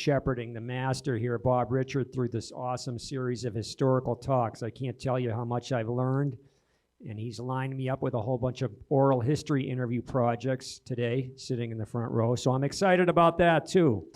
shepherding the master here, Bob Richard, through this awesome series of historical talks. I can't tell you how much I've learned, and he's lined me up with a whole bunch of oral history interview projects today, sitting in the front row, so I'm excited about that too.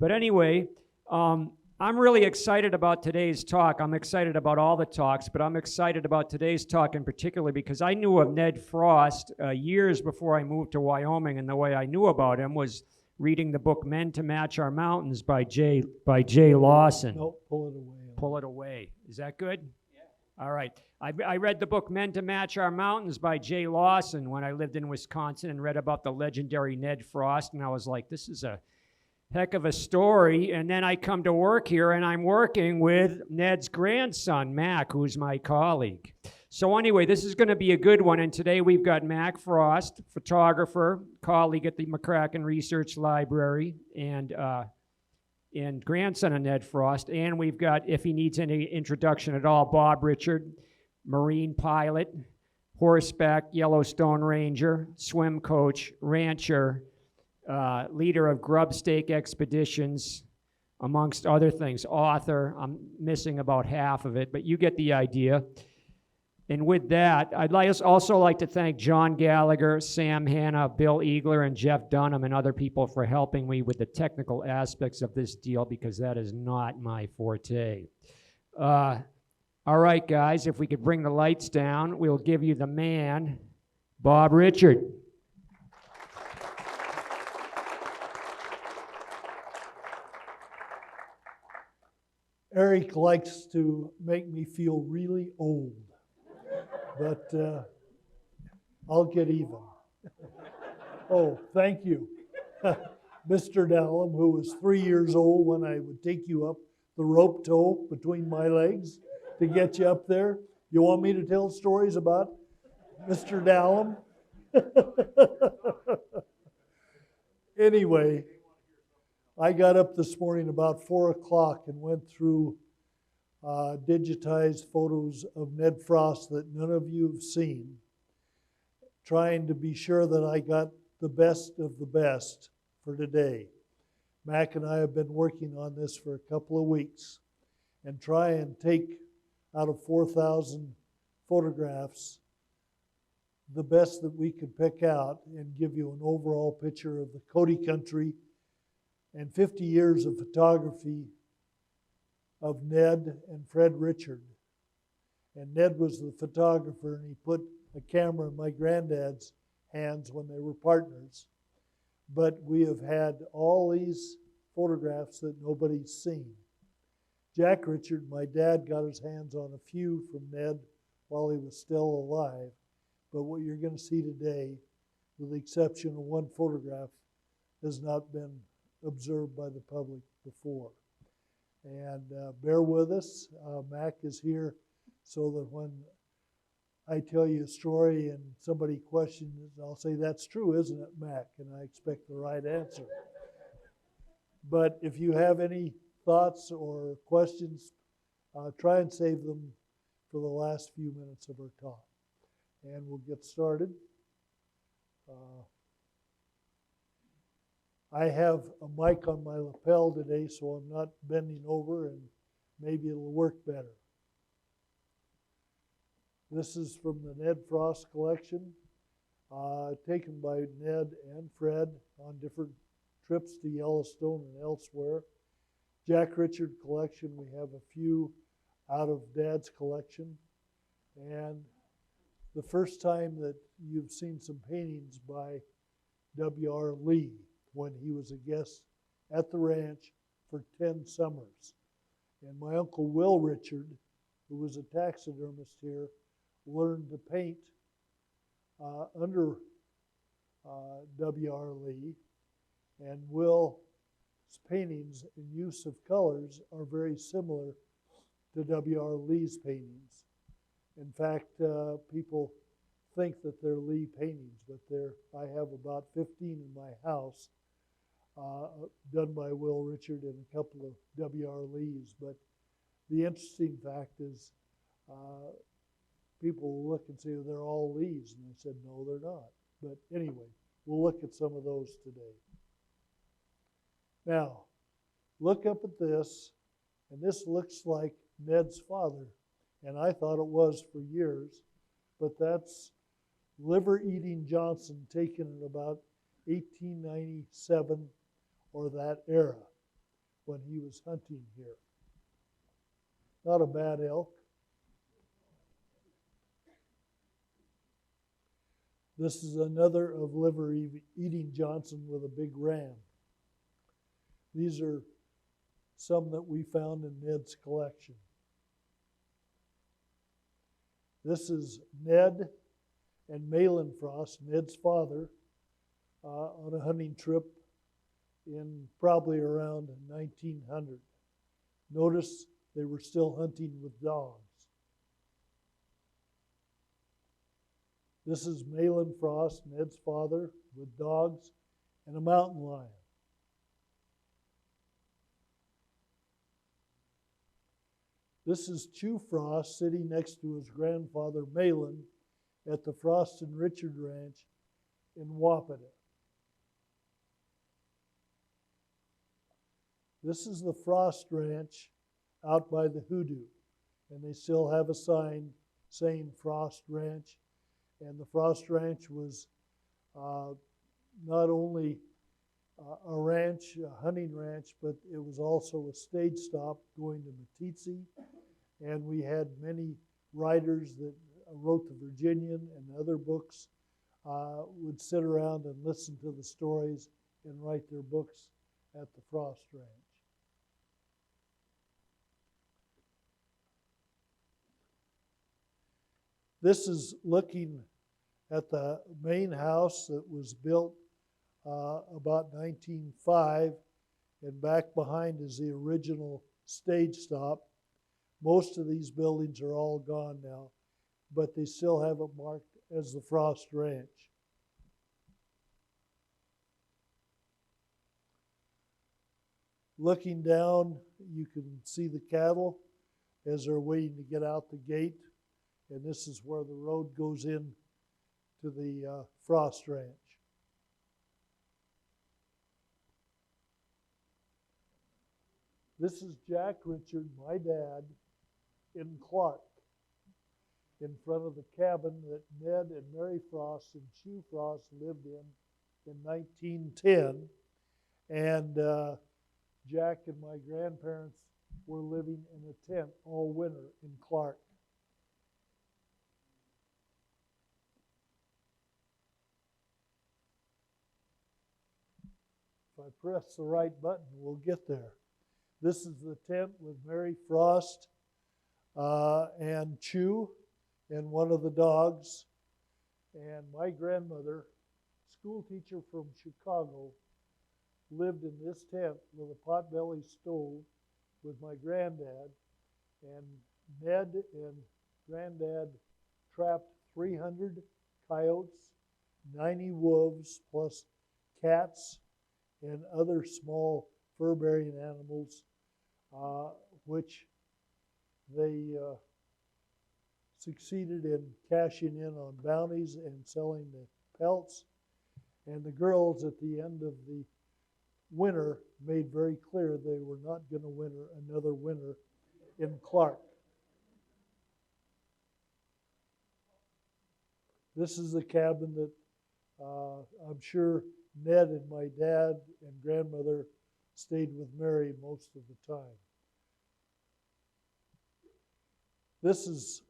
But anyway, I'm really excited about today's talk. I'm excited about all the talks, but I'm excited about today's talk in particular because I knew of Ned Frost years before I moved to Wyoming, and the way I knew about him was reading the book Men to Match Our Mountains by Jay Lawson. No, pull it away. Pull it away. Is that good? Yeah. All right. I read the book Men to Match Our Mountains by Jay Lawson when I lived in Wisconsin and read about the legendary Ned Frost, and I was like, this is a heck of a story. And then I come to work here and I'm working with Ned's grandson, Mac, who's my colleague. So anyway, this is going to be a good one. And today we've got Mac Frost, photographer, colleague at the McCracken Research Library, and grandson of Ned Frost. And we've got, if he needs any introduction at all, Bob Richard, Marine pilot, horseback Yellowstone ranger, swim coach, rancher, leader of grub stake expeditions, amongst other things, author. I'm missing about half of it, but you get the idea. And with that, I'd also like to thank John Gallagher, Sam Hanna, Bill Eagler, and Jeff Dunham, and other people for helping me with the technical aspects of this deal, because that is not my forte. All right, guys, if we could bring the lights down, we'll give you the man, Bob Richard. Eric likes to make me feel really old, but I'll get even. Oh, thank you. Mr. Dallum, who was 3 years old when I would take you up the rope tow between my legs to get you up there. You want me to tell stories about Mr. Dallum? Anyway, I got up this morning about 4 o'clock and went through digitized photos of Ned Frost that none of you have seen, trying to be sure that I got the best of the best for today. Mac and I have been working on this for a couple of weeks and try and take out of 4,000 photographs the best that we could pick out and give you an overall picture of the Cody country and 50 years of photography of Ned and Fred Richard. And Ned was the photographer, and he put a camera in my granddad's hands when they were partners. But we have had all these photographs that nobody's seen. Jack Richard, my dad, got his hands on a few from Ned while he was still alive. But what you're going to see today, with the exception of one photograph, has not been observed by the public before. And bear with us. Mac is here so that when I tell you a story and somebody questions it, I'll say, that's true, isn't it, Mac? And I expect the right answer. But if you have any thoughts or questions, try and save them for the last few minutes of our talk. And we'll get started. I have a mic on my lapel today, so I'm not bending over, and maybe it'll work better. This is from the Ned Frost collection, taken by Ned and Fred on different trips to Yellowstone and elsewhere. Jack Richard collection, we have a few out of Dad's collection. And the first time that you've seen some paintings by W.R. Lee, when he was a guest at the ranch for 10 summers. And my Uncle Will Richard, who was a taxidermist here, learned to paint under W.R. Lee. And Will's paintings and use of colors are very similar to W.R. Lee's paintings. In fact, people think that they're Lee paintings, but I have about 15 in my house done by Will Richard and a couple of W.R. Lees. But the interesting fact is people will look and say, oh, they're all Lees. And I said, no, they're not. But anyway, we'll look at some of those today. Now, look up at this, and this looks like Ned's father. And I thought it was for years, but that's liver-eating Johnson taken in about 1897 or that era when he was hunting here. Not a bad elk. This is another of liver-eating Johnson with a big ram. These are some that we found in Ned's collection. This is Ned and Malin Frost, Ned's father, on a hunting trip in probably around 1900. Notice they were still hunting with dogs. This is Malin Frost, Ned's father, with dogs and a mountain lion. This is Chew Frost sitting next to his grandfather Malin at the Frost and Richard Ranch in Wapata. This is the Frost Ranch out by the Hoodoo, and they still have a sign saying Frost Ranch. And the Frost Ranch was not only a ranch, a hunting ranch, but it was also a stage stop going to Meeteetse. And we had many writers that wrote the Virginian and other books would sit around and listen to the stories and write their books at the Frost Ranch. This is looking at the main house that was built about 1905, and back behind is the original stage stop. Most of these buildings are all gone now, but they still have it marked as the Frost Ranch. Looking down, you can see the cattle as they're waiting to get out the gate, and this is where the road goes in to the Frost Ranch. This is Jack Richard, my dad, in Clark, in front of the cabin that Ned and Mary Frost and Chew Frost lived in 1910. And Jack and my grandparents were living in a tent all winter in Clark. If I press the right button, we'll get there. This is the tent with Mary Frost and Chew and one of the dogs. And my grandmother, school teacher from Chicago, lived in this tent with a potbelly stove with my granddad. And Ned and Granddad trapped 300 coyotes, 90 wolves, plus cats and other small fur-bearing animals, which they succeeded in cashing in on bounties and selling the pelts. And the girls at the end of the winter made very clear they were not going to winter another winter in Clark. This is the cabin that I'm sure Ned and my dad and grandmother stayed with Mary most of the time. This is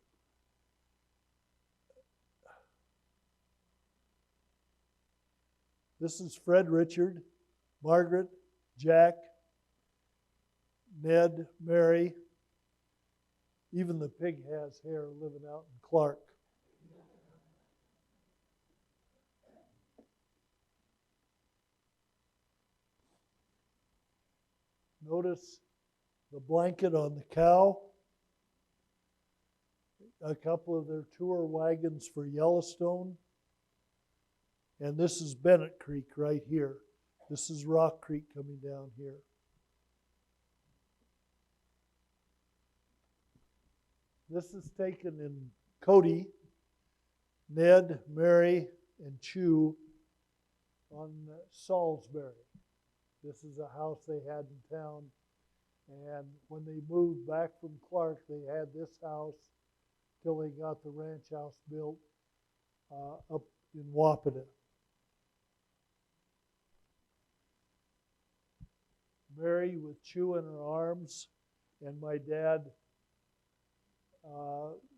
Fred Richard, Margaret, Jack, Ned, Mary. Even the pig has hair living out in Clark. Notice the blanket on the cow, a couple of their tour wagons for Yellowstone, and this is Bennett Creek right here. This is Rock Creek coming down here. This is taken in Cody, Ned, Mary, and Chew on Salisbury. This is a house they had in town And when they moved back from Clark, they had this house till they got the ranch house built up in Wapita. Mary with Chew in her arms, and my dad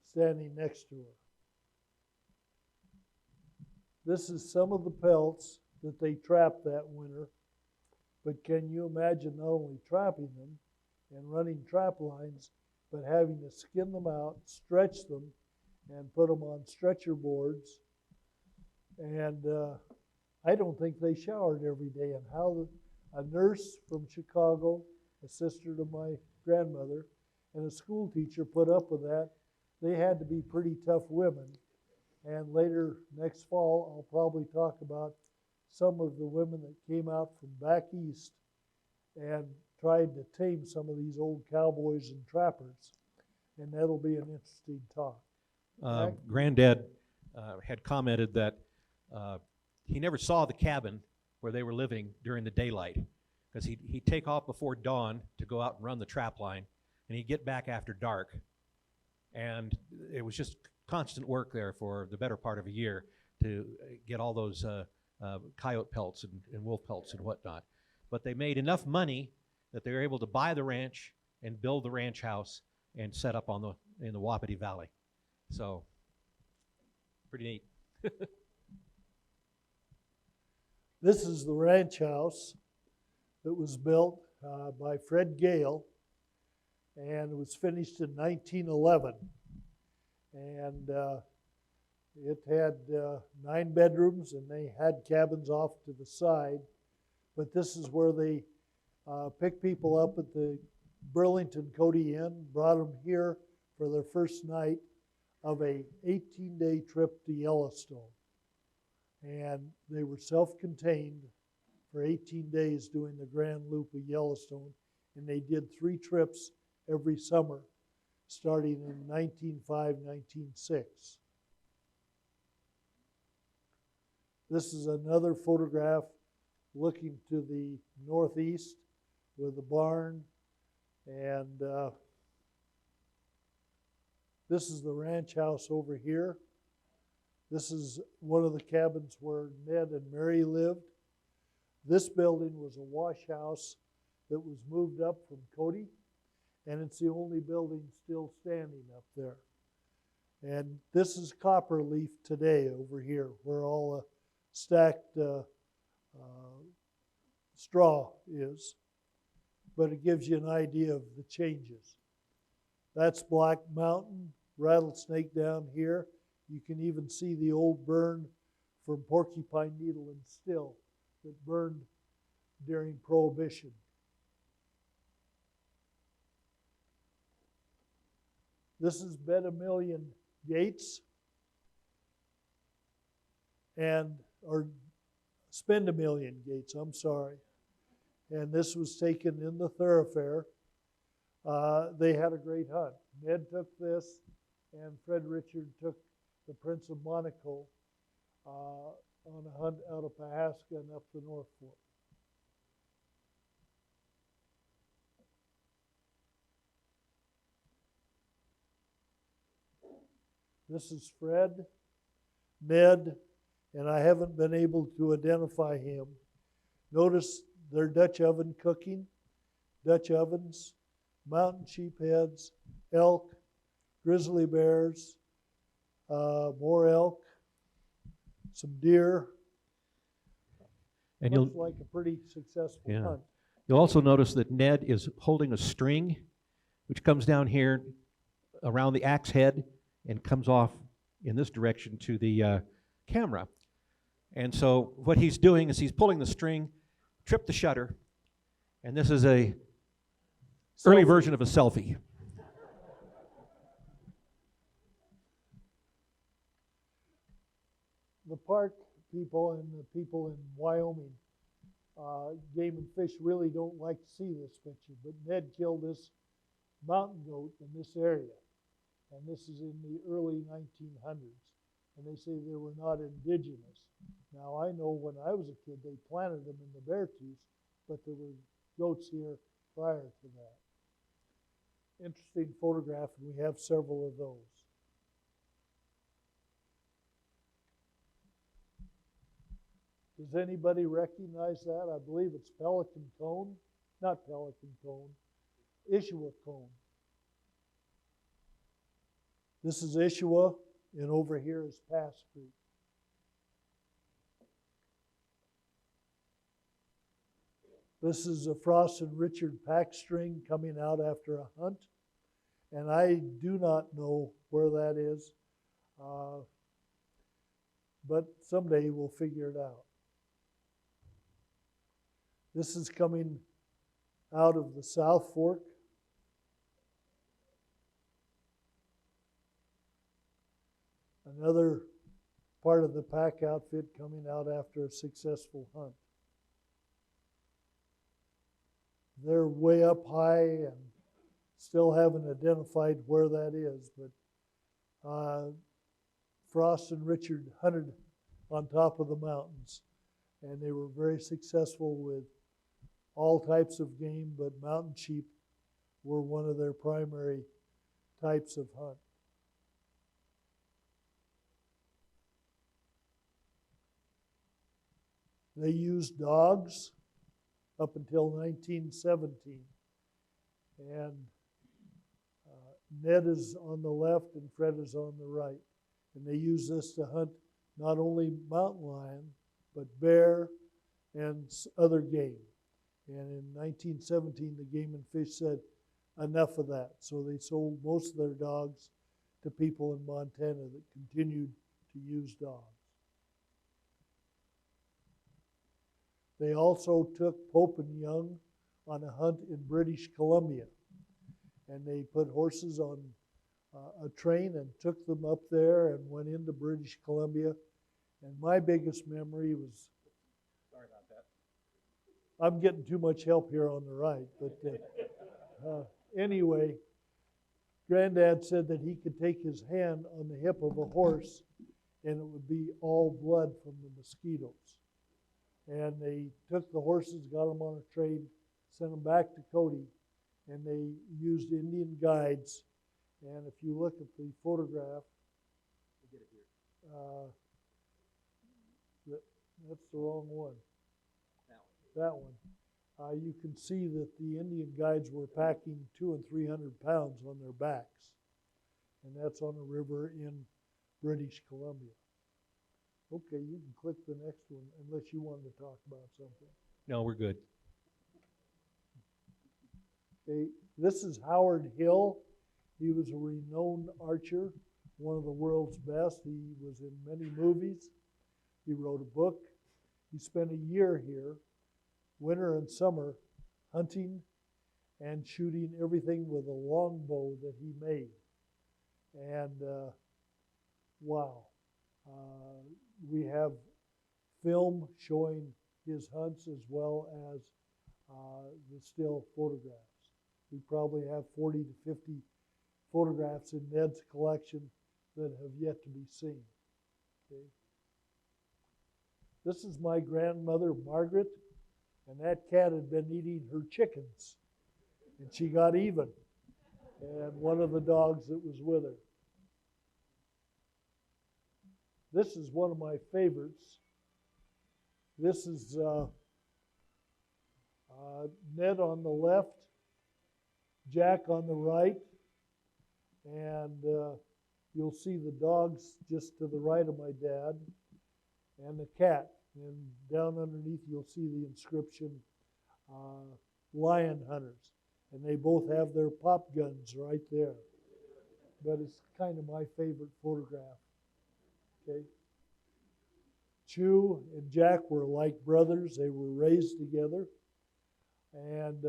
standing next to her. This is some of the pelts that they trapped that winter. But can you imagine not only trapping them and running trap lines, but having to skin them out, stretch them, and put them on stretcher boards? And I don't think they showered every day. And how a nurse from Chicago, a sister to my grandmother, and a school teacher put up with that. They had to be pretty tough women. And later, next fall, I'll probably talk about some of the women that came out from back east and tried to tame some of these old cowboys and trappers. And that'll be an interesting talk. Granddad had commented that he never saw the cabin where they were living during the daylight, because he'd take off before dawn to go out and run the trap line, and he'd get back after dark. And it was just constant work there for the better part of a year to get all those coyote pelts and wolf pelts and whatnot. But they made enough money that they were able to buy the ranch and build the ranch house and set up in the Wapiti Valley. So, pretty neat. This is the ranch house that was built by Fred Gale, and it was finished in 1911. And it had 9 bedrooms, and they had cabins off to the side. But this is where they picked people up at the Burlington Cody Inn, brought them here for their first night of a 18-day trip to Yellowstone. And they were self-contained for 18 days doing the Grand Loop of Yellowstone. And they did 3 trips every summer, starting in 1905, 1906. This is another photograph looking to the northeast with the barn. And this is the ranch house over here. This is one of the cabins where Ned and Mary lived. This building was a wash house that was moved up from Cody, and it's the only building still standing up there. And this is Copperleaf today over here, where all the stacked straw is. But it gives you an idea of the changes. That's Black Mountain, Rattlesnake down here. You can even see the old burn from Porcupine Needle and Still that burned during Prohibition. This is Bet-A-Million Gates, or Spend-A-Million Gates, I'm sorry. And this was taken in the thoroughfare. They had a great hunt. Ned took this, and Fred Richard took the Prince of Monaco on a hunt out of Pahaska and up the North Fork. This is Fred, Ned, and I haven't been able to identify him. Notice their Dutch oven cooking, Dutch ovens, mountain sheep heads, elk, grizzly bears, more elk, some deer. And Looks like a pretty successful hunt. You'll also notice that Ned is holding a string, which comes down here around the axe head and comes off in this direction to the camera. And so what he's doing is he's pulling the string, tripped the shutter, and this is a early version of a selfie. The park people and the people in Wyoming, game and fish really don't like to see this picture, but Ned killed this mountain goat in this area. And this is in the early 1900s. And they say they were not indigenous. Now, I know when I was a kid, they planted them in the Beartooth, but there were goats here prior to that. interesting photograph, and we have several of those. Does anybody recognize that? I believe it's Pelican Cone. Not Pelican Cone. Ishua Cone. This is Ishua, and over here is Pass Creek. This is a Frost and Richard pack string coming out after a hunt. And I do not know where that is, but someday we'll figure it out. This is coming out of the South Fork. Another part of the pack outfit coming out after a successful hunt. They're way up high and still haven't identified where that is, but Frost and Richard hunted on top of the mountains, and they were very successful with all types of game, but mountain sheep were one of their primary types of hunt. They used dogs up until 1917. And Ned is on the left and Fred is on the right. And they used this to hunt not only mountain lion, but bear and other game. And in 1917, the Game and Fish said, enough of that. So they sold most of their dogs to people in Montana that continued to use dogs. They also took Pope and Young on a hunt in British Columbia. And they put horses on a train and took them up there and went into British Columbia. And my biggest memory was... Sorry about that. I'm getting too much help here on the right. But anyway, Granddad said that he could take his hand on the hip of a horse and it would be all blood from the mosquitoes. And they took the horses, got them on a train, sent them back to Cody, and they used Indian guides. And if you look at the photograph, that's the wrong one. That one. You can see that the Indian guides were packing 200 and 300 pounds on their backs. And that's on a river in British Columbia. Okay, you can click the next one unless you wanted to talk about something. No, we're good. Okay, this is Howard Hill. He was a renowned archer, one of the world's best. He was in many movies. He wrote a book. He spent a year here, winter and summer, hunting and shooting everything with a longbow that he made. And wow. We have film showing his hunts as well as the still photographs. We probably have 40 to 50 photographs in Ned's collection that have yet to be seen. Okay. This is my grandmother, Margaret, and that cat had been eating her chickens, and she got even, and one of the dogs that was with her. This is one of my favorites. This is Ned on the left, Jack on the right, and you'll see the dogs just to the right of my dad, and the cat. And down underneath you'll see the inscription, Lion Hunters. And they both have their pop guns right there. But it's kind of my favorite photograph. Okay. Chew and Jack were like brothers. They were raised together. And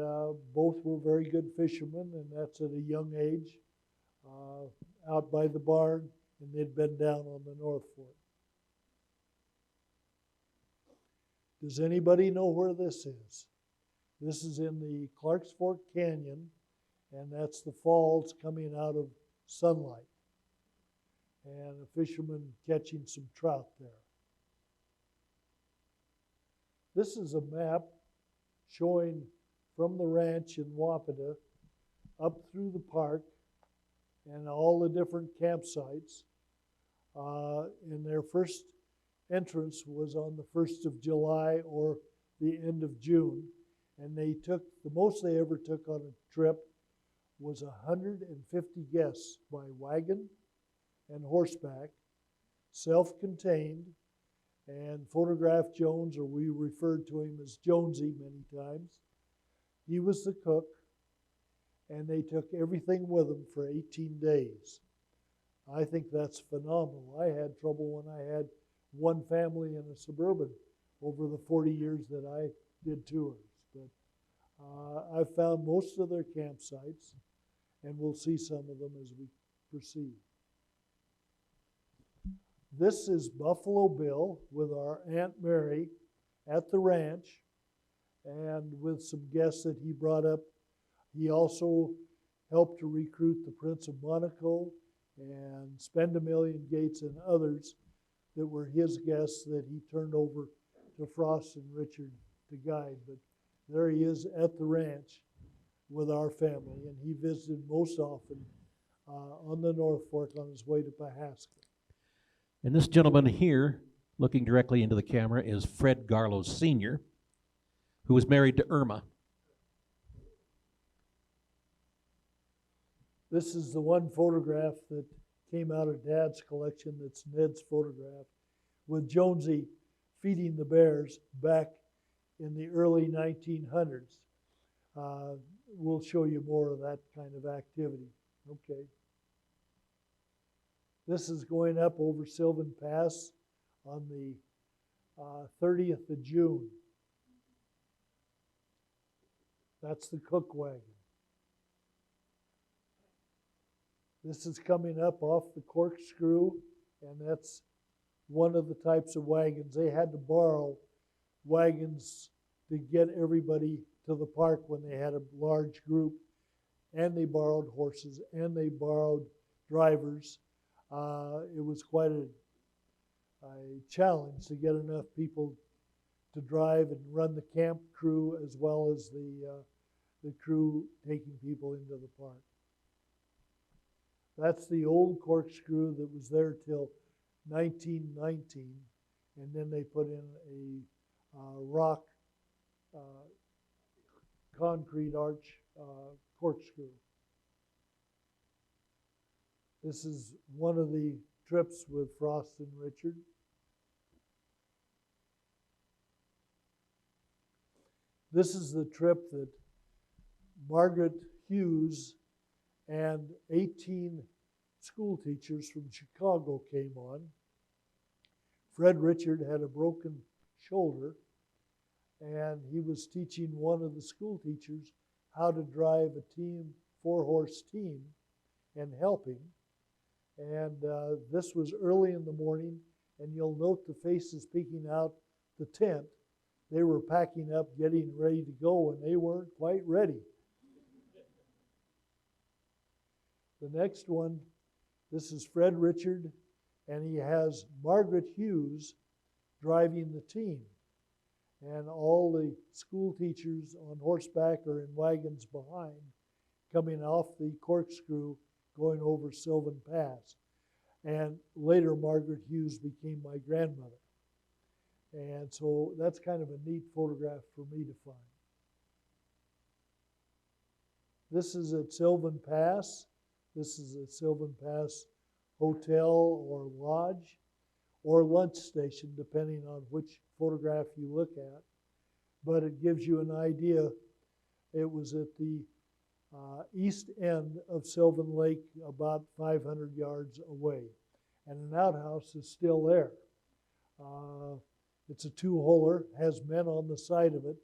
both were very good fishermen, and that's at a young age, out by the barn, and they'd been down on the North Fork. Does anybody know where this is? This is in the Clarks Fork Canyon, and that's the falls coming out of Sunlight. And a fisherman catching some trout there. This is a map showing from the ranch in Wapita up through the park and all the different campsites. And their first entrance was on the 1st of July or the end of June. And they took, the most they ever took on a trip was 150 guests by wagon and horseback, self-contained, and Photograph Jones, or we referred to him as Jonesy many times. He was the cook, and they took everything with them for 18 days. I think that's phenomenal. I had trouble when I had one family in a Suburban over the 40 years that I did tours. But I've found most of their campsites, and we'll see some of them as we proceed. This is Buffalo Bill with our Aunt Mary at the ranch and with some guests that he brought up. He also helped to recruit the Prince of Monaco and Spend a Million Gates and others that were his guests that he turned over to Frost and Richard to guide. But there he is at the ranch with our family, and he visited most often on the North Fork on his way to Pahaska. And this gentleman here, looking directly into the camera, is Fred Garlow Sr., who was married to Irma. This is the one photograph that came out of Dad's collection that's Ned's photograph, with Jonesy feeding the bears back in the early 1900s. We'll show you more of that kind of activity. Okay. This is going up over Sylvan Pass on the 30th of June. That's the cook wagon. This is coming up off the Corkscrew, and that's one of the types of wagons. They had to borrow wagons to get everybody to the park when they had a large group, and they borrowed horses, and they borrowed drivers. It was quite a challenge to get enough people to drive and run the camp crew as well as the crew taking people into the park. That's the old Corkscrew that was there till 1919, and then they put in a rock concrete arch Corkscrew. This is one of the trips with Frost and Richard. This is the trip that Margaret Hughes and 18 school teachers from Chicago came on. Fred Richard had a broken shoulder, and he was teaching one of the school teachers how to drive a team, 4-horse team, and helping. And this was early in the morning, and you'll note the faces peeking out the tent. They were packing up, getting ready to go, and they weren't quite ready. The next one, this is Fred Richard, and he has Margaret Hughes driving the team. And all the school teachers on horseback or in wagons behind, coming off the Corkscrew, going over Sylvan Pass. And later, Margaret Hughes became my grandmother. And so that's kind of a neat photograph for me to find. This is at Sylvan Pass. This is a Sylvan Pass hotel or lodge or lunch station, depending on which photograph you look at. But it gives you an idea. It was at the east end of Sylvan Lake, about 500 yards away. And an outhouse is still there. It's a 2-holer, has men on the side of it.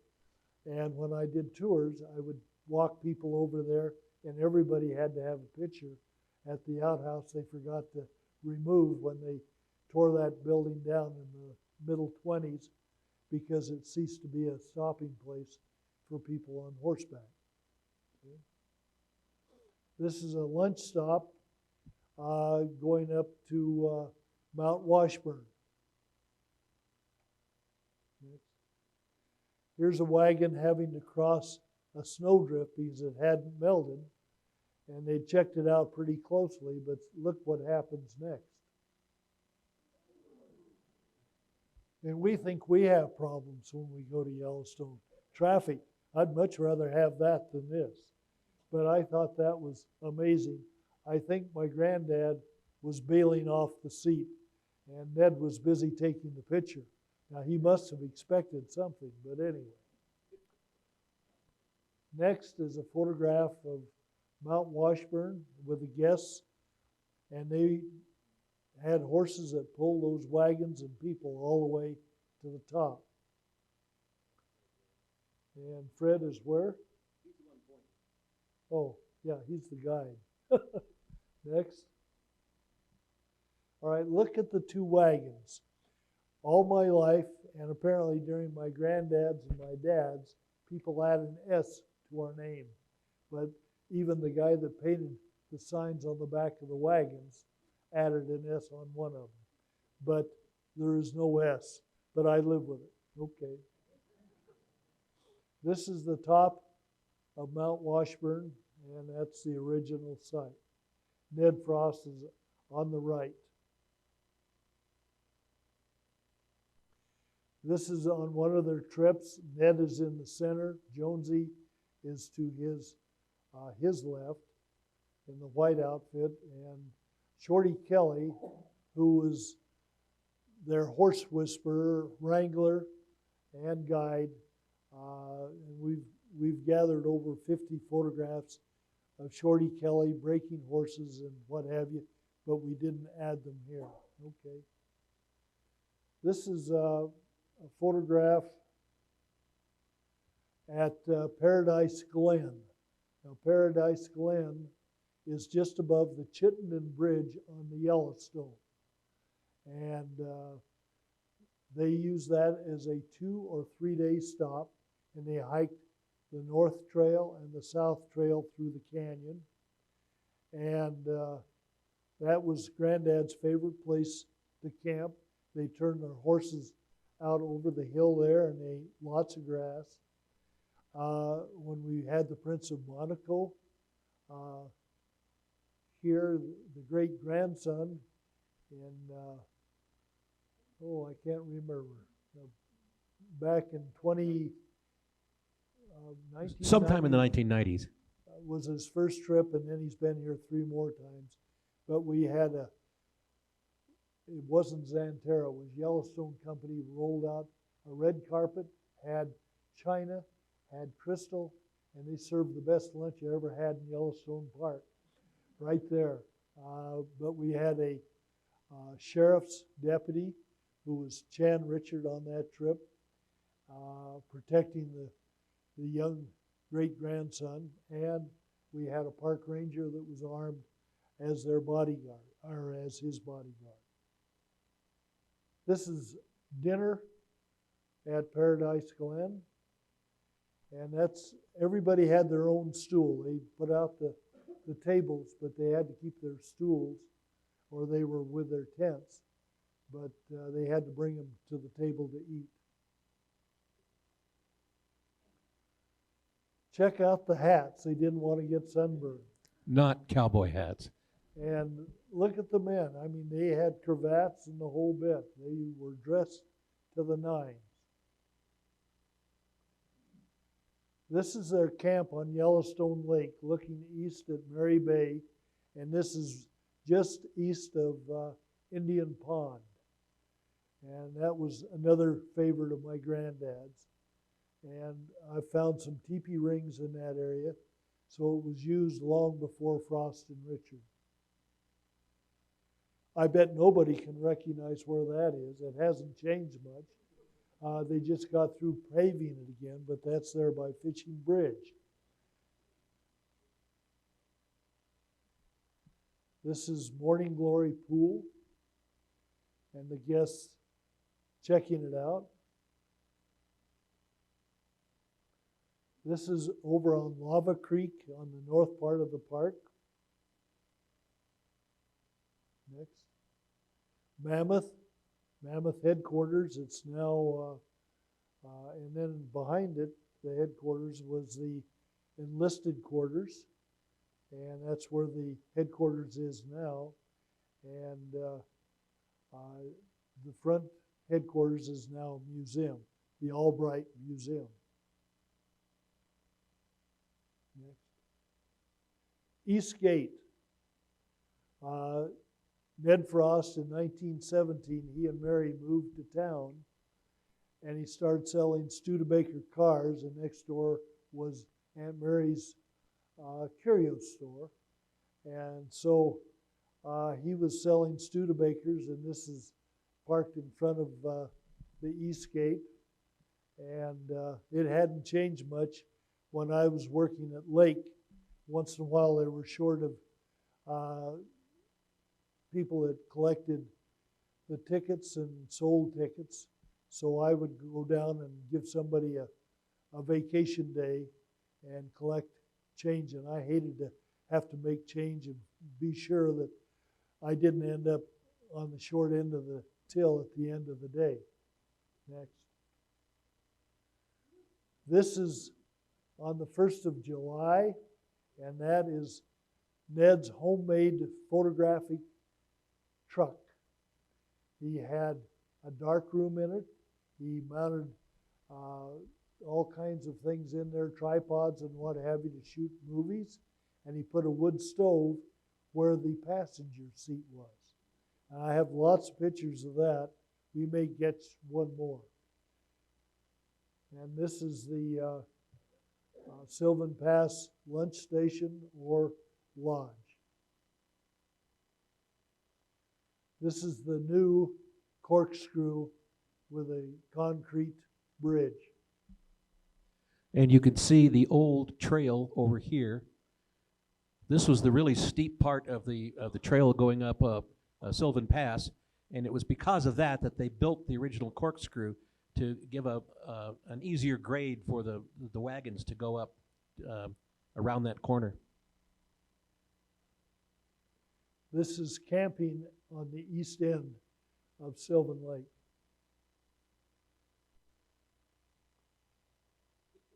And when I did tours, I would walk people over there, and everybody had to have a picture at the outhouse they forgot to remove when they tore that building down in the middle 20s, because it ceased to be a stopping place for people on horseback. Okay. This is a lunch stop going up to Mount Washburn. Next. Here's a wagon having to cross a snowdrift because it hadn't melted. And they checked it out pretty closely, but look what happens next. And we think we have problems when we go to Yellowstone. Traffic, I'd much rather have that than this. But I thought that was amazing. I think my granddad was bailing off the seat, and Ned was busy taking the picture. Now, he must have expected something, but anyway. Next is a photograph of Mount Washburn with the guests, and they had horses that pulled those wagons and people all the way to the top. And Fred is where? He's the one pointing. Oh, yeah, he's the guide. Next. All right, look at the two wagons. All my life, and apparently during my granddad's and my dad's, people add an S to our name. But even the guy that painted the signs on the back of the wagons added an S on one of them. But there is no S, but I live with it. Okay. This is the top of Mount Washburn, and that's the original site. Ned Frost is on the right. This is on one of their trips. Ned is in the center. Jonesy is to his left in the white outfit, and Shorty Kelly, who was their horse whisperer, wrangler, and guide. And we've gathered over 50 photographs of Shorty Kelly breaking horses and what have you, but we didn't add them here. Okay. This is a photograph at Paradise Glen. Now, Paradise Glen is just above the Chittenden Bridge on the Yellowstone. And they use that as a 2 or 3 day stop, and they hiked the North Trail and the South Trail through the canyon. And that was Granddad's favorite place to camp. They turned their horses out over the hill there, and they ate lots of grass. When we had the Prince of Monaco here, the great-grandson in, I can't remember, back in 1990. Sometime in the 1990s. Was his first trip, and then he's been here 3 more times. But we had it wasn't Xanterra, it was Yellowstone Company, rolled out a red carpet, had china, had crystal, and they served the best lunch I ever had in Yellowstone Park, right there. But we had a sheriff's deputy who was Chan Richard on that trip, protecting the young great-grandson, and we had a park ranger that was armed as their bodyguard, or as his bodyguard. This is dinner at Paradise Glen, and that's, everybody had their own stool. They put out the tables, but they had to keep their stools, or they were with their tents, but they had to bring them to the table to eat. Check out the hats. They didn't want to get sunburned. Not cowboy hats. And look at the men. I mean, they had cravats and the whole bit. They were dressed to the nines. This is their camp on Yellowstone Lake, looking east at Mary Bay, and this is just east of Indian Pond. And that was another favorite of my granddad's. And I found some teepee rings in that area, so it was used long before Frost and Richard. I bet nobody can recognize where that is. It hasn't changed much. They just got through paving it again, but that's there by Fishing Bridge. This is Morning Glory Pool, and the guests checking it out. This is over on Lava Creek on the north part of the park. Next. Mammoth headquarters. It's now, and then behind it, the headquarters was the enlisted quarters. and that's where the headquarters is now. And the front headquarters is now a museum, the Albright Museum. Next. East Gate. Ned Frost in 1917, he and Mary moved to town, and he started selling Studebaker cars, and next door was Aunt Mary's curio store. And so he was selling Studebakers, and this is parked in front of the East Gate. And it hadn't changed much when I was working at Lake. Once in a while they were short of people that collected the tickets and sold tickets. So I would go down and give somebody a vacation day and collect change. And I hated to have to make change and be sure that I didn't end up on the short end of the till at the end of the day. Next. This is on the 1st of July, and that is Ned's homemade photographic truck. He had a dark room in it. He mounted all kinds of things in there, tripods and what have you, to shoot movies. And he put a wood stove where the passenger seat was. And I have lots of pictures of that. We may get one more. And this is the Sylvan Pass lunch station or lodge. This is the new corkscrew with a concrete bridge. And you can see the old trail over here. This was the really steep part of the trail going up Sylvan Pass, and it was because of that that they built the original corkscrew to give an easier grade for the wagons to go up around that corner. This is camping on the east end of Sylvan Lake.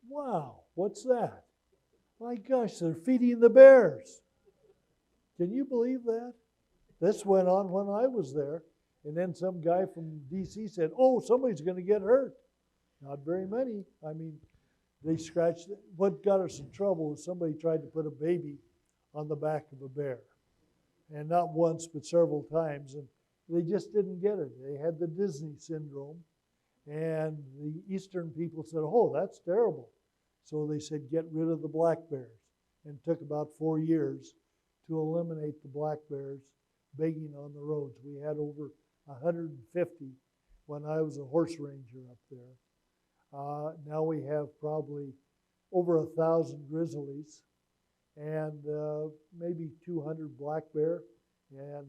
Wow, what's that? My gosh, they're feeding the bears. Can you believe that? This went on when I was there, and then some guy from D.C. said, oh, somebody's going to get hurt. Not very many. I mean, they scratched. What got us in trouble was somebody tried to put a baby on the back of a bear. And not once, but several times. And they just didn't get it. They had the Disney syndrome. And the Eastern people said, oh, that's terrible. So they said, get rid of the black bears. And it took about 4 years to eliminate the black bears begging on the roads. We had over 150 when I was a horse ranger up there. Now we have probably over 1,000 grizzlies and maybe 200 black bear, and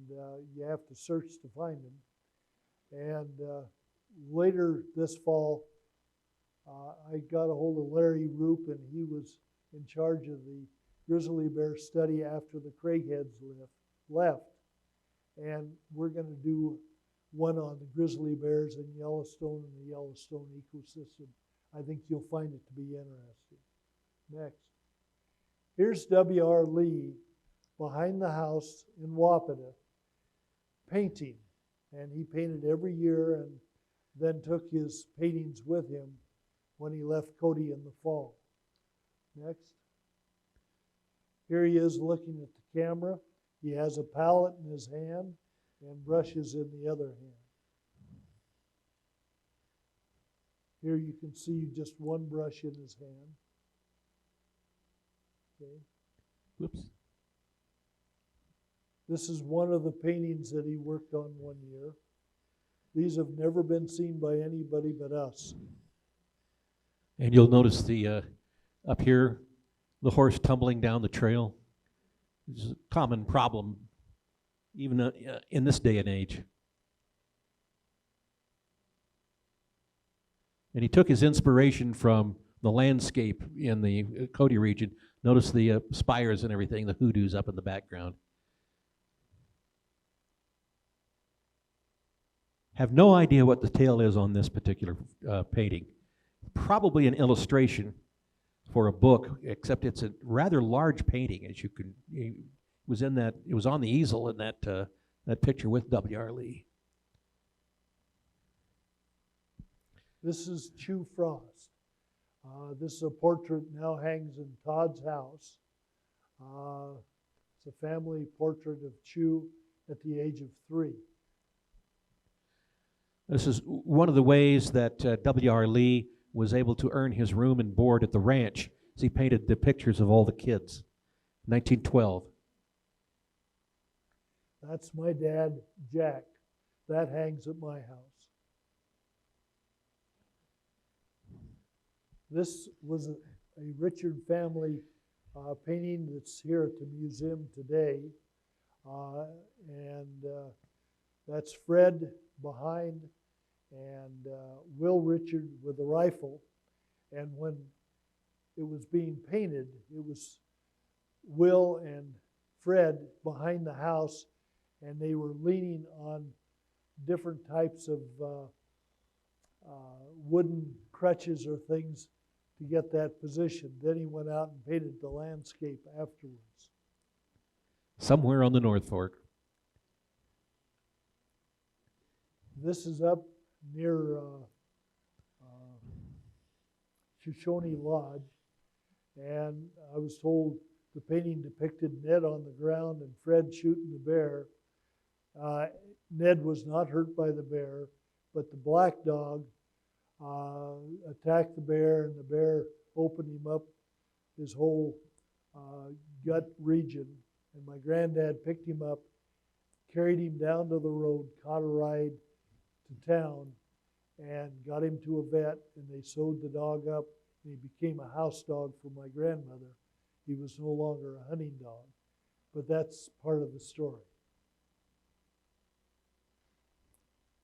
you have to search to find them. And later this fall, I got a hold of Larry Roop, and he was in charge of the grizzly bear study after the Craigheads left. And we're going to do one on the grizzly bears in Yellowstone and the Yellowstone ecosystem. I think you'll find it to be interesting. Next. Here's W.R. Lee behind the house in Wapita painting. And he painted every year and then took his paintings with him when he left Cody in the fall. Next. Here he is looking at the camera. He has a palette in his hand and brushes in the other hand. Here you can see just one brush in his hand. Okay. Whoops. This is one of the paintings that he worked on one year. These have never been seen by anybody but us. And you'll notice the up here, the horse tumbling down the trail. It's a common problem, even in this day and age. And he took his inspiration from the landscape in the Cody region. Notice the spires and everything, the hoodoos up in the background. Have no idea what the tale is on this particular painting. Probably an illustration for a book, except it's a rather large painting, as you can. It was in that. It was on the easel in that picture with W.R. Lee. This is Chew Frost. This is a portrait now hangs in Todd's house. It's a family portrait of Chew at the age of 3. This is one of the ways that W.R. Lee was able to earn his room and board at the ranch, as he painted the pictures of all the kids. 1912. That's my dad, Jack. That hangs at my house. This was a Richard family painting that's here at the museum today. That's Fred behind and Will Richard with a rifle. And when it was being painted, it was Will and Fred behind the house, and they were leaning on different types of wooden crutches or things to get that position. Then he went out and painted the landscape afterwards. Somewhere on the North Fork. This is up near Shoshone Lodge, and I was told the painting depicted Ned on the ground and Fred shooting the bear. Ned was not hurt by the bear, but the black dog attacked the bear, and the bear opened him up his whole gut region. And my granddad picked him up, carried him down to the road, caught a ride to town, and got him to a vet, and they sewed the dog up, and he became a house dog for my grandmother. He was no longer a hunting dog, but that's part of the story.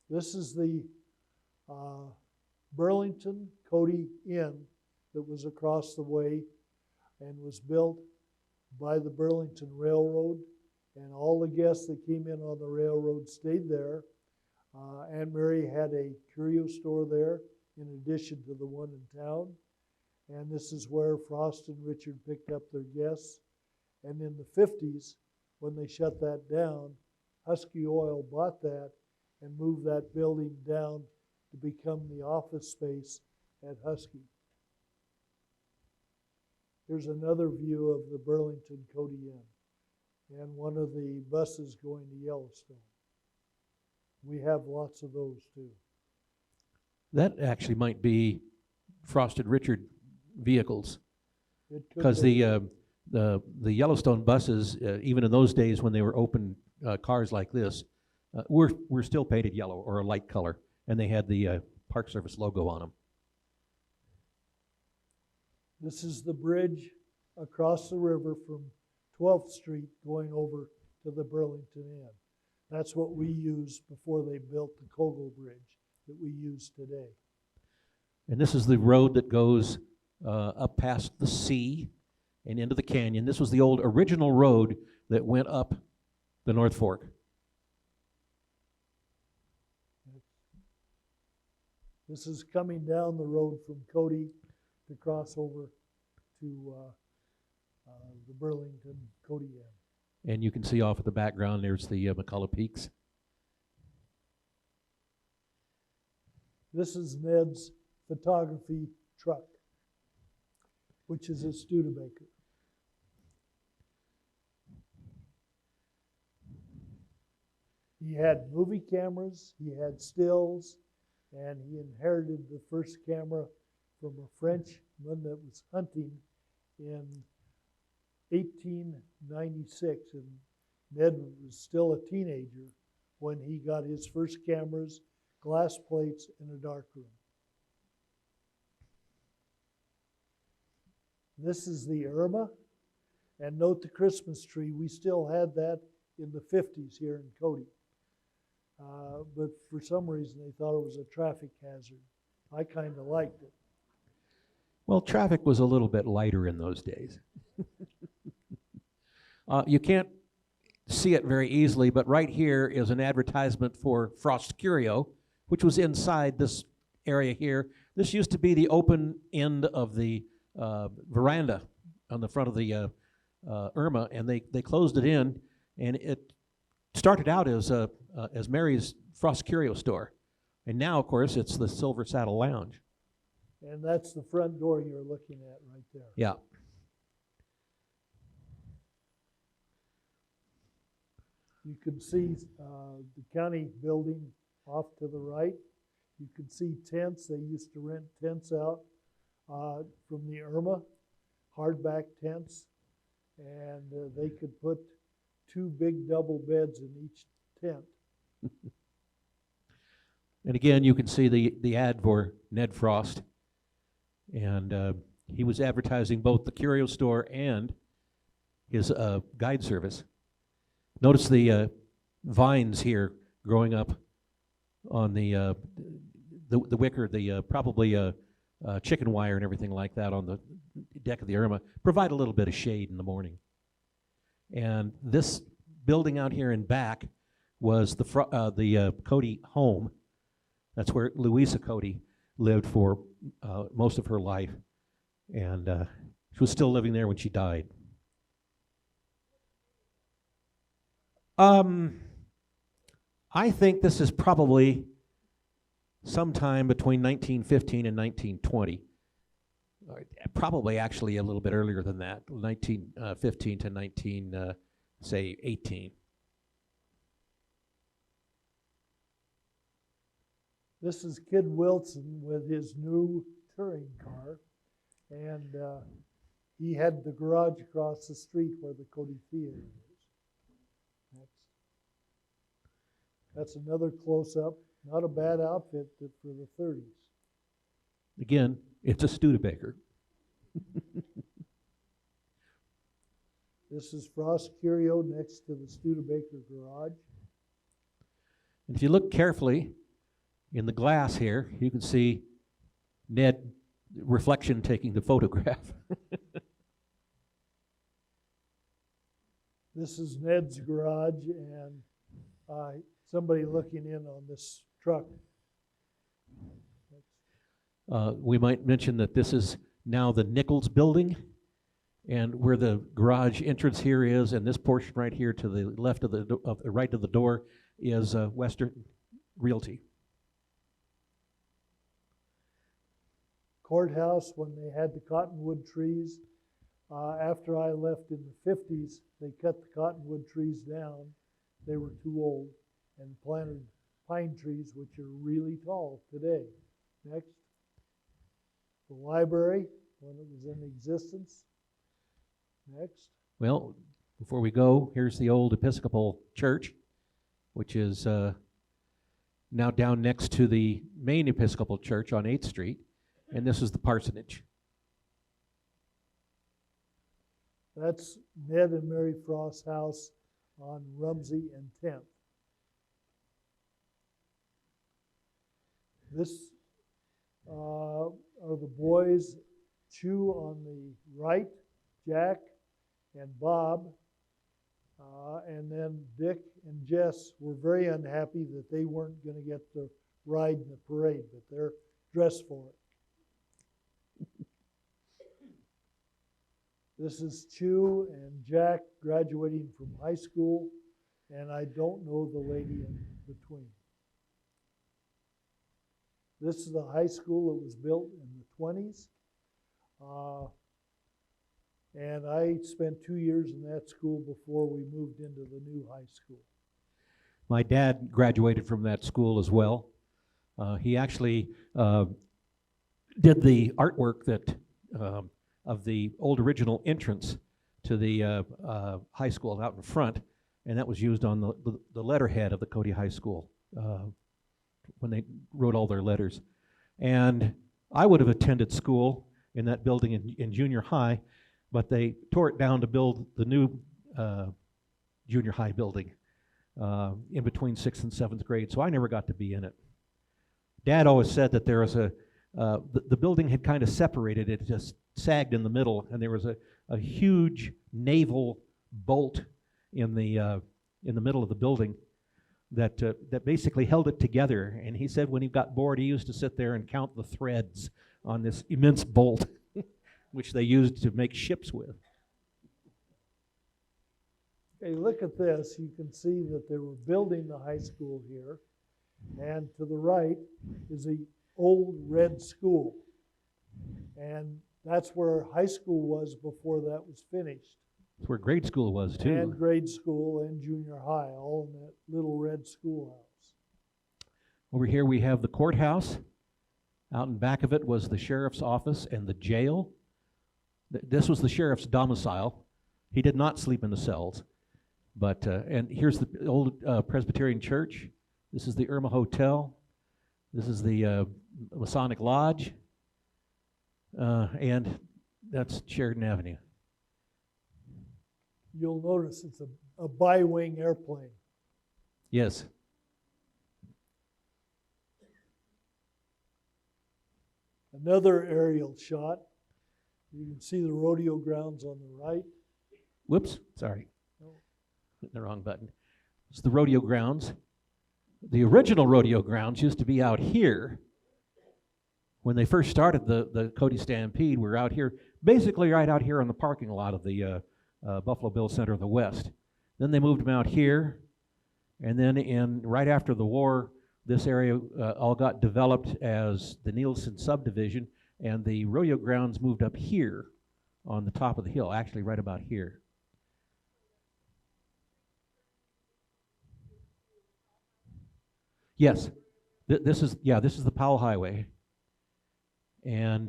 This is the Burlington Cody Inn that was across the way and was built by the Burlington Railroad, and all the guests that came in on the railroad stayed there. Aunt Mary had a curio store there in addition to the one in town, and this is where Frost and Richard picked up their guests. And in the 50s, when they shut that down, Husky Oil bought that and moved that building down to become the office space at Husky. Here's another view of the Burlington Cody Inn and one of the buses going to Yellowstone. We have lots of those too. That actually might be Frost and Richard vehicles, because be. the Yellowstone buses, even in those days when they were open cars like this, were still painted yellow or a light color, and they had the Park Service logo on them. This is the bridge across the river from 12th Street going over to the Burlington Inn. That's what we used before they built the Kogel Bridge that we use today. And this is the road that goes up past the sea and into the canyon. This was the old original road that went up the North Fork. This is coming down the road from Cody to cross over to the Burlington Cody Inn. And you can see off at the background, there's the McCullough Peaks. This is Ned's photography truck, which is a Studebaker. He had movie cameras, he had stills, and he inherited the first camera from a Frenchman that was hunting in 1896, and Ned was still a teenager when he got his first cameras, glass plates, in a darkroom. This is the Irma, and note the Christmas tree. We still had that in the 50s here in Cody. But for some reason they thought it was a traffic hazard. I kind of liked it. Well, traffic was a little bit lighter in those days. You can't see it very easily, but right here is an advertisement for Frost Curio, which was inside this area here. This used to be the open end of the veranda on the front of the Irma, and they closed it in, and it started out as Mary's Frost Curio Store, and now, of course, it's the Silver Saddle Lounge. And that's the front door you're looking at right there. Yeah. You can see the county building off to the right. You can see tents. They used to rent tents out from the Irma, hardback tents, and they could put 2 big double beds in each tent. And again, you can see the ad for Ned Frost, and he was advertising both the curio store and his guide service. Notice the vines here growing up on the wicker, probably chicken wire and everything like that on the deck of the Irma, provide a little bit of shade in the morning. And this building out here in back was the Cody home. That's where Louisa Cody lived for most of her life, and she was still living there when she died. I think this is probably sometime between 1915 and 1920. Probably actually a little bit earlier than that, 1915 to 18. This is Kid Wilson with his new touring car, and he had the garage across the street where the Cody Theater is. Next. That's another close-up. Not a bad outfit for the 30s. Again, it's a Studebaker. This is Frost Curio next to the Studebaker garage. And if you look carefully in the glass here, you can see Ned reflection taking the photograph. This is Ned's garage, and somebody looking in on this truck. We might mention that this is now the Nichols building, and where the garage entrance here is, and this portion right here to the left of the right of the door is Western Realty. Courthouse, when they had the cottonwood trees. After I left in the 50s, they cut the cottonwood trees down. They were too old, and planted pine trees, which are really tall today. Next. The library, when it was in existence. Next. Well, before we go, here's the old Episcopal Church, which is now down next to the main Episcopal Church on 8th Street, and this is the parsonage. That's Ned and Mary Frost's house on Rumsey and 10th. This are the boys, Chew on the right, Jack and Bob, and then Dick and Jess were very unhappy that they weren't going to get to ride in the parade, but they're dressed for it. This is Chew and Jack graduating from high school, and I don't know the lady in between. This is the high school that was built in the 20s. And I spent 2 years in that school before we moved into the new high school. My dad graduated from that school as well. He actually did the artwork that of the old original entrance to the high school out in front, and that was used on the letterhead of the Cody High School when they wrote all their letters. And I would have attended school in that building in junior high, but they tore it down to build the new junior high building in between 6th and 7th grade, so I never got to be in it. Dad always said that there was the building had kind of separated, it just sagged in the middle, and there was a huge naval bolt in the middle of the building that basically held it together. And he said when he got bored, he used to sit there and count the threads on this immense bolt. which they used to make ships with. Hey, look at this. You can see that they were building the high school here. And to the right is the old red school. And that's where high school was before that was finished. That's where grade school was, too. And grade school and junior high, all in that little red schoolhouse. Over here we have the courthouse. Out in back of it was the sheriff's office and the jail. This was the sheriff's domicile. He did not sleep in the cells. But and here's the old Presbyterian church. This is the Irma Hotel. This is the Masonic Lodge. And that's Sheridan Avenue. You'll notice it's a bi-wing airplane. Yes. Another aerial shot. You can see the rodeo grounds on the right. Whoops, sorry. Hit the wrong button. It's the rodeo grounds. The original rodeo grounds used to be out here. When they first started the Cody Stampede, we were out here, basically right out here on the parking lot of the Buffalo Bill Center of the West. Then they moved them out here, and then right after the war, this area all got developed as the Nielsen subdivision, and the rodeo grounds moved up here on the top of the hill, actually right about here. Yes, this is the Powell Highway, and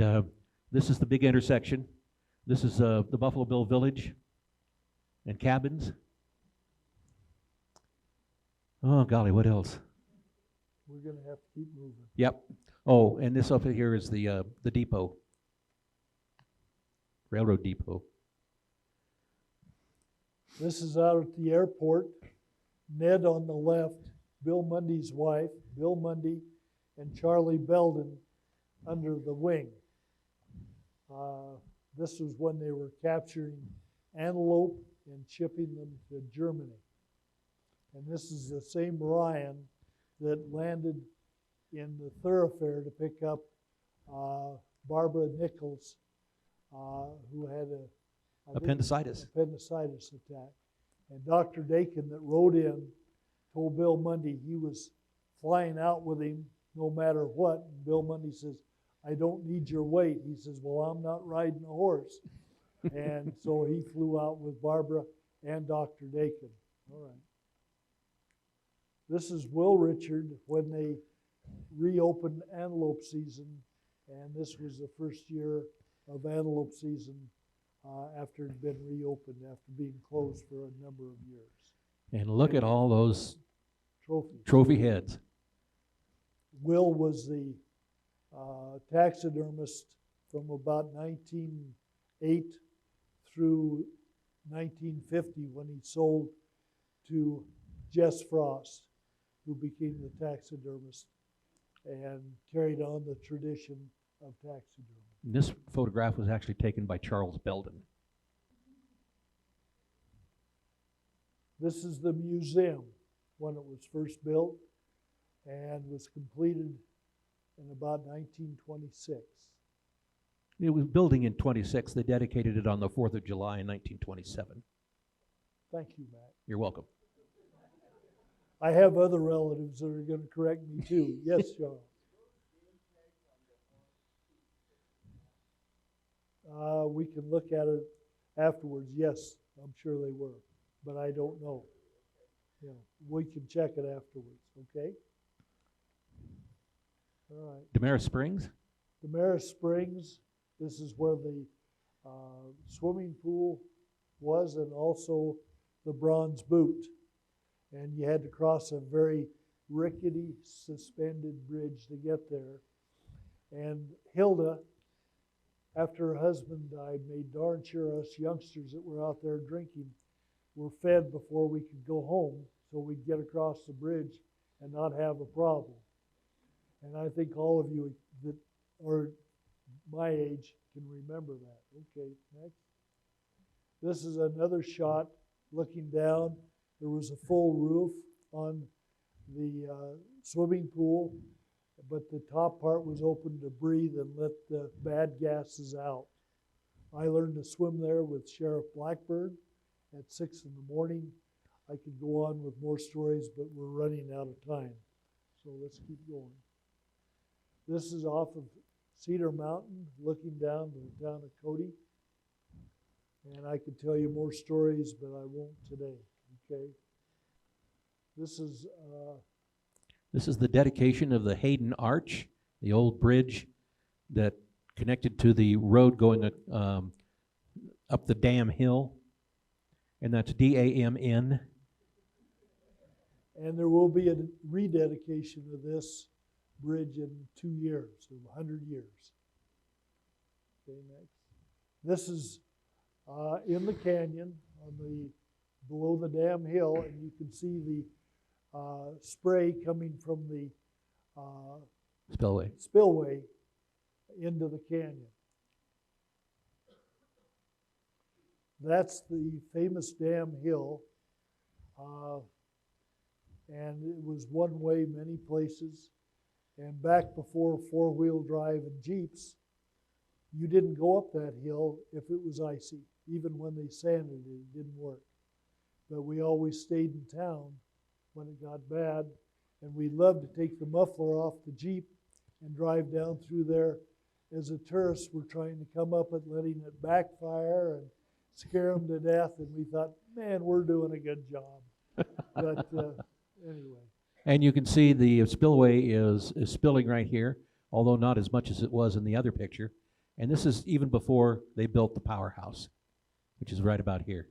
this is the big intersection. This is the Buffalo Bill Village and cabins. Oh golly, what else? We're going to have to keep moving. Yep. Oh, and this up here is the depot, railroad depot. This is out at the airport. Ned on the left, Bill Mundy's wife, Bill Mundy, and Charlie Belden under the wing. This was when they were capturing antelope and shipping them to Germany. And this is the same Ryan that landed in the thoroughfare to pick up Barbara Nichols, who had Appendicitis. appendicitis attack. And Dr. Dakin that rode in told Bill Mundy he was flying out with him no matter what. And Bill Mundy says, I don't need your weight. He says, well, I'm not riding a horse. And so he flew out with Barbara and Dr. Dakin. All right. This is Will Richard when they reopened antelope season, and this was the first year of antelope season after it had been reopened, after being closed for a number of years. And look at all those Trophies. trophy heads. Will was the taxidermist from about 1908 through 1950 when he sold to Jess Frost, who became the taxidermist and carried on the tradition of taxidermy. This photograph was actually taken by Charles Belden. This is the museum when it was first built and was completed in about 1926. It was building in 26. They dedicated it on the 4th of July in 1927. Thank you, Matt. You're welcome. I have other relatives that are going to correct me too. Yes, Charles. We can look at it afterwards. Yes, I'm sure they were, but I don't know. Yeah, we can check it afterwards, okay? All right. Damaris Springs? Damaris Springs, this is where the swimming pool was and also the bronze boot. And you had to cross a very rickety, suspended bridge to get there. And Hilda, after her husband died, made darn sure us youngsters that were out there drinking were fed before we could go home so we'd get across the bridge and not have a problem. And I think all of you that are my age can remember that. Okay, next. This is another shot looking down. There was a full roof on the swimming pool, but the top part was open to breathe and let the bad gases out. I learned to swim there with Sheriff Blackburn at 6 in the morning. I could go on with more stories, but we're running out of time. So let's keep going. This is off of Cedar Mountain, looking down to the town of Cody. And I could tell you more stories, but I won't today, okay? This is the dedication of the Hayden Arch, the old bridge that connected to the road going up the dam hill. And that's DAMN. and there will be a rededication of this bridge in 2 years, 100 years. Okay, next. This is in the canyon on the below the dam hill, and you can see the spray coming from the spillway into the canyon. That's the famous dam hill, and it was one way many places. And back before four-wheel drive and Jeeps, you didn't go up that hill if it was icy. Even when they sanded it, it didn't work. But we always stayed in town when it got bad, and we loved to take the muffler off the Jeep and drive down through there as a tourist. We're trying to come up and letting it backfire and scare them to death, and we thought, man, we're doing a good job. But anyway. And you can see the spillway is spilling right here, although not as much as it was in the other picture. And this is even before they built the powerhouse, which is right about here.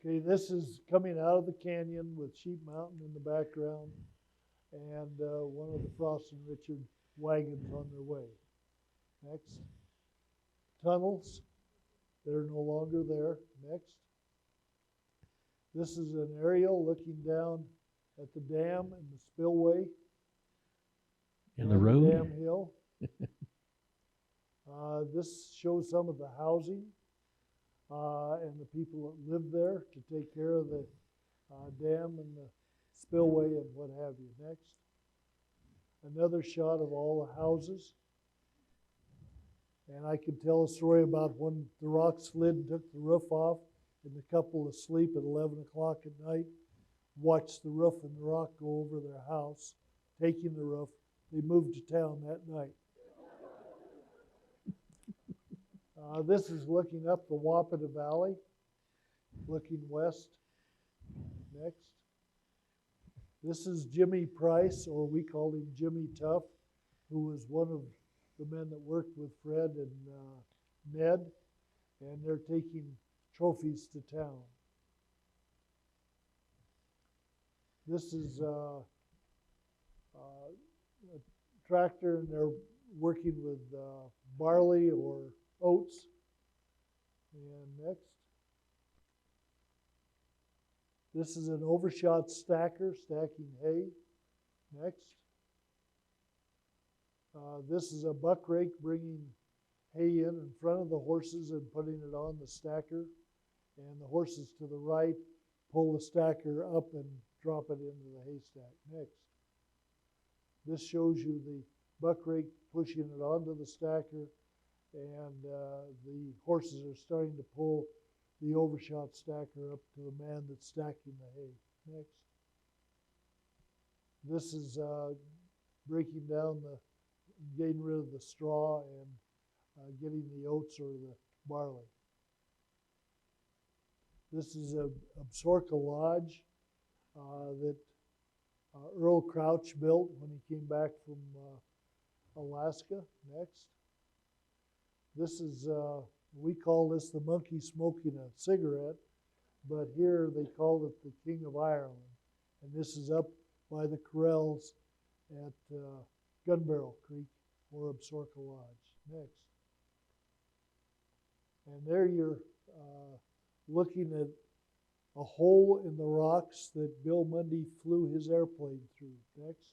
Okay, this is coming out of the canyon with Sheep Mountain in the background and one of the Frost and Richard wagons on their way. Next. Tunnels, they're no longer there. Next. This is an aerial looking down at the dam and the spillway. And the road. Dam hill. This shows some of the housing and the people that live there to take care of the dam and the spillway and what have you. Next. Another shot of all the houses. And I could tell a story about when the rock slid and took the roof off, and the couple asleep at 11 o'clock at night watched the roof and the rock go over their house, taking the roof. They moved to town that night. This is looking up the Wapita Valley, looking west. Next. This is Jimmy Price, or we called him Jimmy Tuff, who was one of the men that worked with Fred and Ned, and they're taking trophies to town. This is a tractor, and they're working with barley or oats. And next. This is an overshot stacker stacking hay. Next. This is a buck rake bringing hay in front of the horses and putting it on the stacker. And the horses to the right pull the stacker up and drop it into the haystack. Next. This shows you the buck rake pushing it onto the stacker, and the horses are starting to pull the overshot stacker up to the man that's stacking the hay. Next. This is breaking down getting rid of the straw and getting the oats or the barley. This is a Absorka Lodge that Earl Crouch built when he came back from Alaska. Next. This is, we call this the monkey smoking a cigarette, but here they call it the King of Ireland. And this is up by the corrals at Gun Barrel Creek or Absorka Lodge. Next. And there you're looking at a hole in the rocks that Bill Mundy flew his airplane through. Next.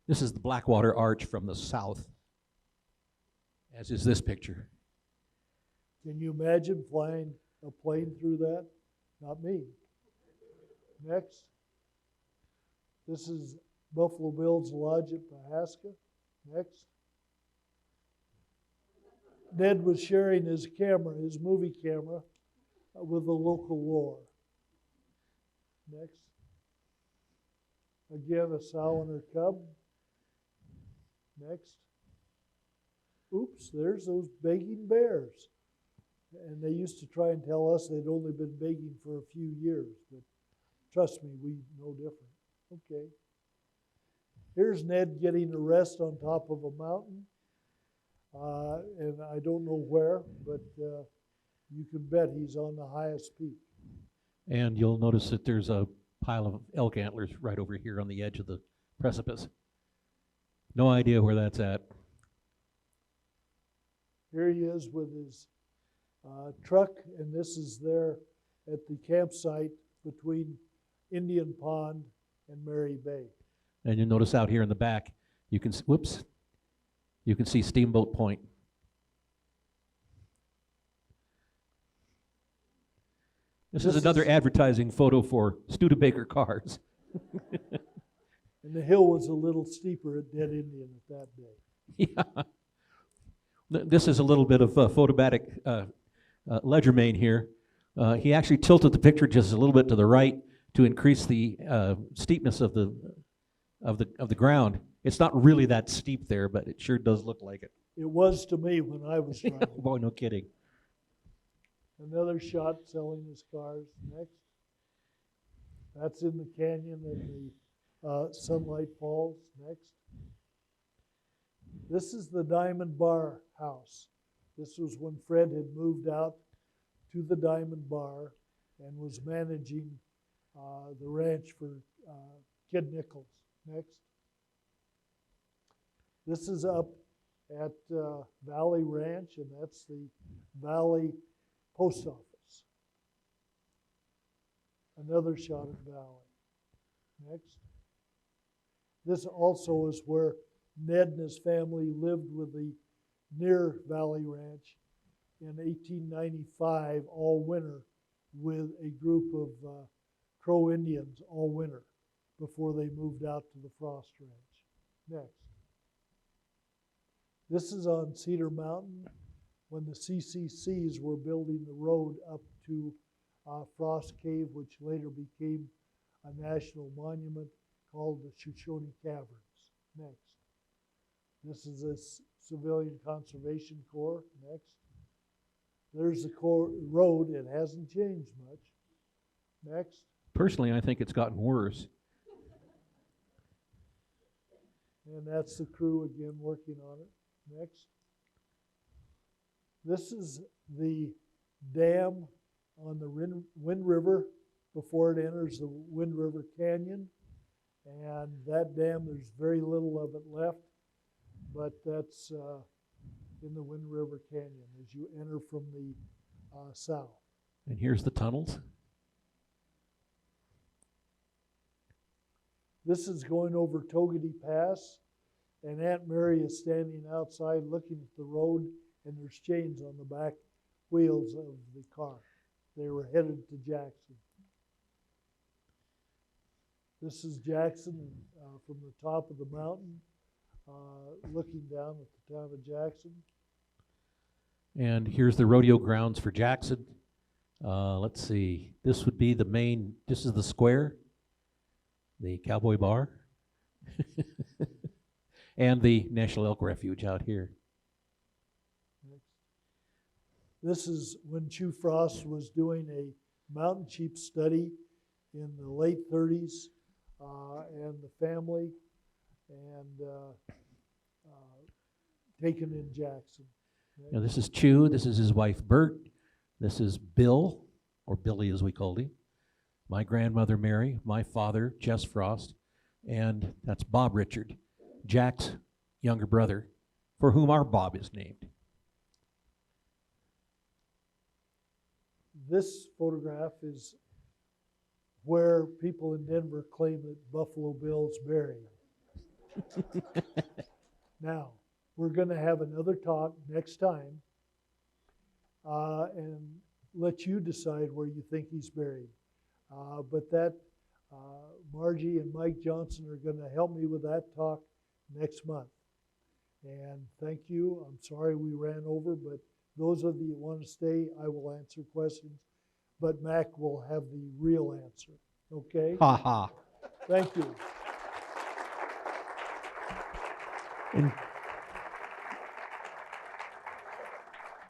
This is the Blackwater Arch from the south, as is this picture. Can you imagine flying a plane through that? Not me. Next. This is Buffalo Bill's Lodge at Pahaska. Next. Ned was sharing his camera, his movie camera, with a local lore. Next. Again, a sow and her cub. Next. Oops, there's those begging bears. And they used to try and tell us they'd only been begging for a few years, but trust me, we know different. Okay. Here's Ned getting a rest on top of a mountain. And I don't know where, but you can bet he's on the highest peak. And you'll notice that there's a pile of elk antlers right over here on the edge of the precipice. No idea where that's at. Here he is with his truck, and this is there at the campsite between Indian Pond and Mary Bay. And you'll notice out here in the back, you can, whoops, you can see Steamboat Point. This is another advertising photo for Studebaker cars. And the hill was a little steeper at Dead Indian at that day. Yeah. This is a little bit of photobatic legerdemain here. He actually tilted the picture just a little bit to the right to increase the steepness of the ground. It's not really that steep there, but it sure does look like it. It was to me when I was driving. Boy, no kidding. Another shot selling his cars. Next. That's in the canyon and the sunlight falls. Next. This is the Diamond Bar house. This was when Fred had moved out to the Diamond Bar and was managing the ranch for Kid Nichols. Next. This is up at Valley Ranch, and that's the Valley Post Office. Another shot at Valley. Next. This also is where Ned and his family lived with the near Valley Ranch in 1895 all winter with a group of Crow Indians all winter before they moved out to the Frost Ranch. Next. This is on Cedar Mountain when the CCCs were building the road up to Frost Cave, which later became a national monument called the Shoshone Caverns. Next. This is a Civilian Conservation Corps. Next. There's the road. It hasn't changed much. Next. Personally, I think it's gotten worse. And that's the crew again working on it. Next. This is the dam on the Wind River before it enters the Wind River Canyon. And that dam, there's very little of it left, but that's in the Wind River Canyon as you enter from the south. And here's the tunnels. This is going over Togety Pass, and Aunt Mary is standing outside looking at the road, and there's chains on the back wheels of the car. They were headed to Jackson. This is Jackson from the top of the mountain, looking down at the town of Jackson. And here's the rodeo grounds for Jackson. Let's see, this would be the main, this is the square, the Cowboy Bar, and the National Elk Refuge out here. This is when Chew Frost was doing a mountain sheep study in the late 30s, and the family, and taken in Jackson. Now this is Chew, this is his wife Bert, this is Bill, or Billy as we called him, my grandmother Mary, my father Jess Frost, and that's Bob Richard, Jack's younger brother, for whom our Bob is named. This photograph is where people in Denver claim that Buffalo Bill's buried. Now, we're going to have another talk next time and let you decide where you think he's buried. But that, Margie and Mike Johnson are going to help me with that talk next month. And thank you. I'm sorry we ran over, but those of you that want to stay, I will answer questions. But Mac will have the real answer. Okay? Ha ha. Thank you.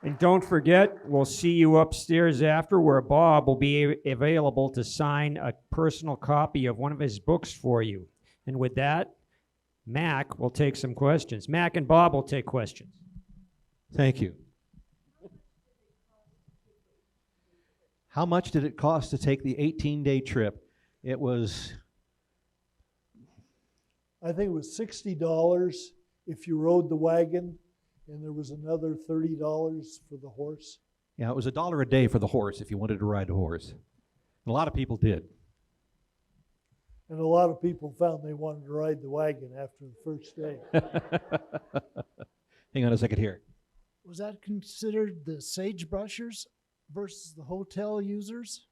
And don't forget, we'll see you upstairs after, where Bob will be available to sign a personal copy of one of his books for you. And with that, Mac will take some questions. Mac and Bob will take questions. Thank you. How much did it cost to take the 18-day trip? It was, I think it was $60 if you rode the wagon, and there was another $30 for the horse. yeah, it was $1 a day for the horse if you wanted to ride a horse. And a lot of people did. And a lot of people found they wanted to ride the wagon after the first day. Hang on a second here. Was that considered the sagebrushers versus the hotel users?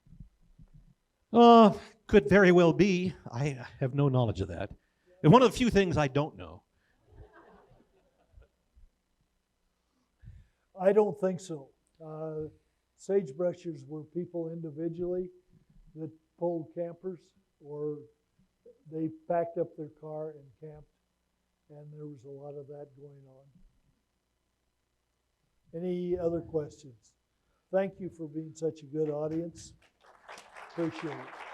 Could very well be. I have no knowledge of that. It's one of the few things I don't know. I don't think so. Sagebrushers were people individually that pulled campers, or they packed up their car and camped, and there was a lot of that going on. Any other questions? Thank you for being such a good audience. Appreciate it.